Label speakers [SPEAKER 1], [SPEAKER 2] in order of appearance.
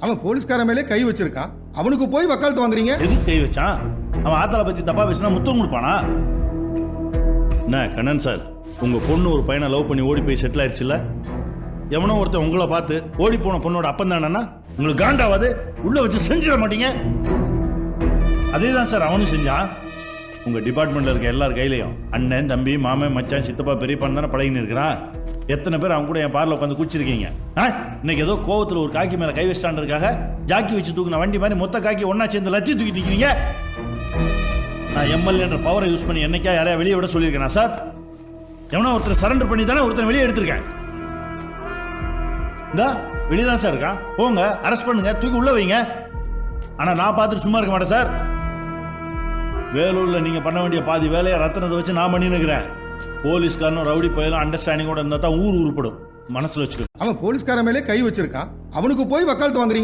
[SPEAKER 1] அவன் போலீஸ்கார மேலே கை வச்சிருக்கான், அவனுக்கு போய் வக்காலத்து வாங்குறீங்க.
[SPEAKER 2] எதுக்கு கை வச்சான்? அவன் ஆத்தாளை பத்தி தப்பா பேசினா முத்தம் கொடுப்பானா? என்ன கண்ணன் சார், உங்க பொண்ணு ஒரு பையனை லவ் பண்ணி ஓடி போய் செட்டில் ஆயிடுச்சுல்ல? எவனோ ஒருத்தன் உங்களை பார்த்து ஓடி போன பொண்ணோட அப்பன் தானே உங்களுக்கு காண்டாவாது? உள்ள வச்சு செஞ்சிட மாட்டீங்க? அதே தான் சார் அவனும் செஞ்சான். உங்க டிபார்ட்மெண்ட்ல இருக்க எல்லார் கையிலையும் அண்ணன், தம்பி, மாமன், மச்சான், சித்தப்பா, பெரியப்பான்னு தானே பழகின்னு இருக்கிறான். எத்தனை பேர் அவங்க கூட என் பார்ல உட்காந்து குச்சிருக்கீங்க? இன்னைக்கு ஏதோ கோவத்தில் ஒரு காக்கி மேல கை வச்சிட்டான்றதுக்காக ஜாக்கி வச்சு தூக்கின வண்டி மாதிரி மொத்த காக்கி ஒன்னா சேர்ந்து லத்தி தூக்கி நிற்கிறீங்க. நான் எம்எல்ஏன்ற பவரை யூஸ் பண்ணி என்னைக்கா யாரையா வெளியே விட சொல்லியிருக்கேனா சார்? எவனோ ஒருத்தர் சரண்டர் பண்ணி தானே ஒருத்தர் வெளியே எடுத்திருக்கேன். இந்த வெளியே தான் சார் இருக்கான். போங்க, அரெஸ்ட் பண்ணுங்க, தூக்கி உள்ள வைங்க. ஆனா நான் பார்த்துட்டு சும்மா இருக்க மாட்டேன் சார். வேலூர்ல நீங்க பண்ண வேண்டிய பாதி வேலையை ரத்தனத்தை வச்சு நான் பண்ணி நிற்கிறேன். போலீஸ்காரனும் ரவுடி போயிலும் அண்டர்ஸ்டாண்டிங்கோட இருந்தா தான் ஊர் உருப்படும். மனசுல வச்சுக்கோ.
[SPEAKER 1] அவன் போலீஸ்கார மேலே கை வச்சிருக்கான், அவனுக்கு போய் வக்காலத்து வாங்குறீங்க.